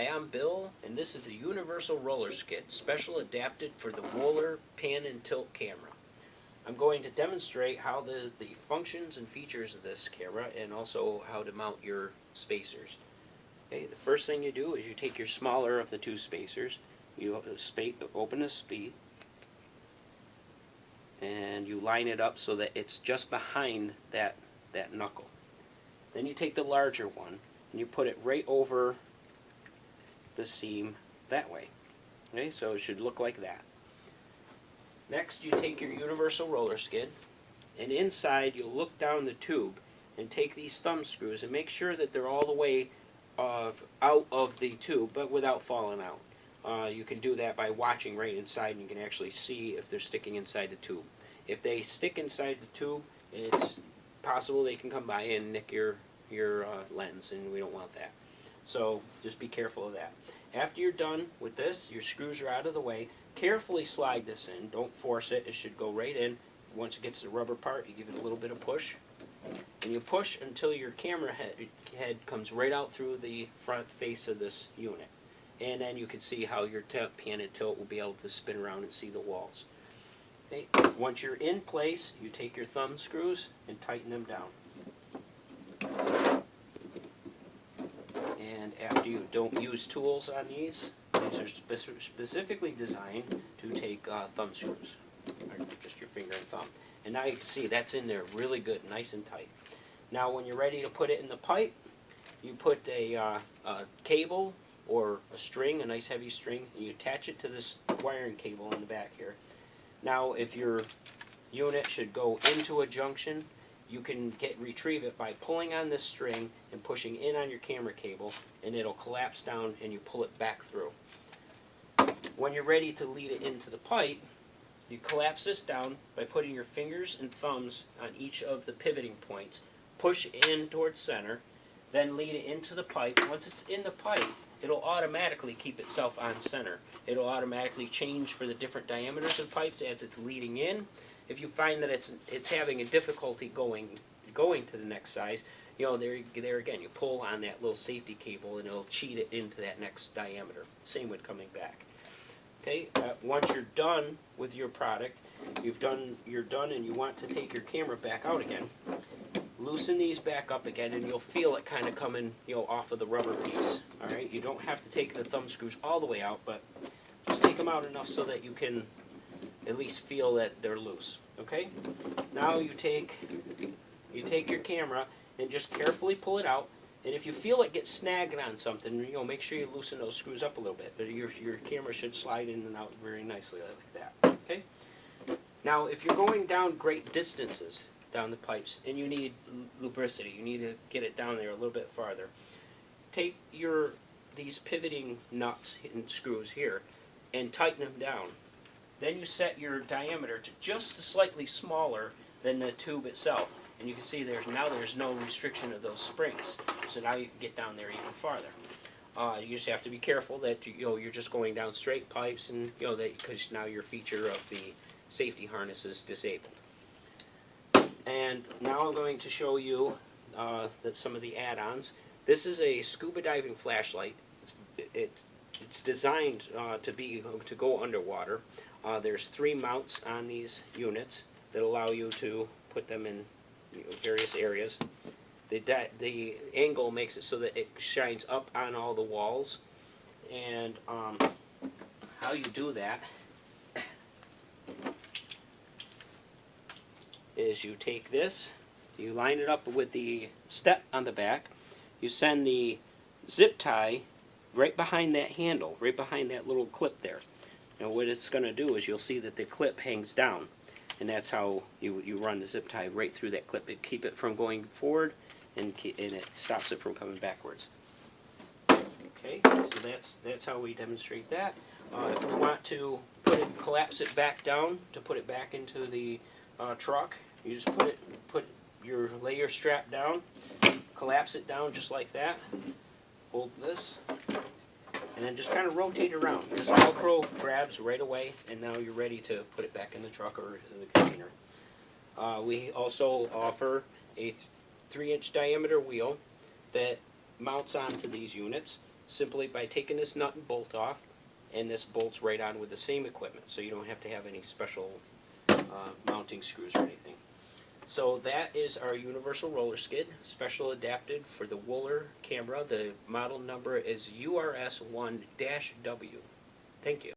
Hi, I'm Bill, and this is a universal roller skid, special adapted for the Wohler pan and tilt camera. I'm going to demonstrate how the functions and features of this camera and also how to mount your spacers. Okay, the first thing you do is you take your smaller of the two spacers, you open a speed, and you line it up so that it's just behind that knuckle. Then you take the larger one and you put it right over the seam that way. Okay, so it should look like that. Next, you take your universal roller skid, and inside you'll look down the tube and take these thumb screws and make sure that they're all the way out of the tube, but without falling out. You can do that by watching right inside, and you can actually see if they're sticking inside the tube. If they stick inside the tube, it's possible they can come by and nick your lens, and we don't want that. So just be careful of that. After you're done with this, your screws are out of the way. Carefully slide this in. Don't force it. It should go right in. Once it gets to the rubber part, you give it a little bit of push. And you push until your camera head comes right out through the front face of this unit. And then you can see how your pan and tilt will be able to spin around and see the walls. Okay. Once you're in place, you take your thumb screws and tighten them down. And after you don't use tools on these are specifically designed to take thumb screws, or just your finger and thumb. And now you can see that's in there really good, nice and tight. Now when you're ready to put it in the pipe, you put a cable or a string, a nice heavy string, and you attach it to this wiring cable in the back here. Now if your unit should go into a junction, you can retrieve it by pulling on this string and pushing in on your camera cable, and it'll collapse down and you pull it back through. When you're ready to lead it into the pipe, you collapse this down by putting your fingers and thumbs on each of the pivoting points, push in towards center, then lead it into the pipe. Once it's in the pipe, it'll automatically keep itself on center. It'll automatically change for the different diameters of pipes as it's leading in. If you find that it's having a difficulty going to the next size, you know, there again, you pull on that little safety cable and it'll cheat it into that next diameter. Same with coming back. Okay, once you're done with your product, you're done and you want to take your camera back out again, loosen these back up again and you'll feel it kind of coming, you know, off of the rubber piece. All right, you don't have to take the thumb screws all the way out, but just take them out enough so that you can at least feel that they're loose. Okay? Now you take your camera and just carefully pull it out, and if you feel it get snagged on something, you know, make sure you loosen those screws up a little bit. Your camera should slide in and out very nicely like that. Okay? Now if you're going down great distances down the pipes and you need lubricity, you need to get it down there a little bit farther, take these pivoting nuts and screws here and tighten them down. Then you set your diameter to just slightly smaller than the tube itself. And you can see there's no restriction of those springs. So now you can get down there even farther. You just have to be careful that you're just going down straight pipes, and because now your feature of the safety harness is disabled. And now I'm going to show you some of the add-ons. This is a scuba diving flashlight. It's designed to go underwater. There's 3 mounts on these units that allow you to put them in various areas. The angle makes it so that it shines up on all the walls. And how you do that is you take this, you line it up with the step on the back, you send the zip tie right behind that handle, right behind that little clip there. And what it's going to do is you'll see that the clip hangs down, and that's how you run the zip tie right through that clip. It keeps it from going forward, and it stops it from coming backwards. Okay, so that's how we demonstrate that. If we want to collapse it back down to put it back into the truck, you just lay your strap down, collapse it down just like that, fold this, and then just kind of rotate around. This Velcro grabs right away, and now you're ready to put it back in the truck or in the container. We also offer a 3-inch diameter wheel that mounts onto these units simply by taking this nut and bolt off, and this bolts right on with the same equipment, so you don't have to have any special mounting screws or anything. So that is our universal roller skid, special adapted for the Wohler camera. The model number is URS1-W. Thank you.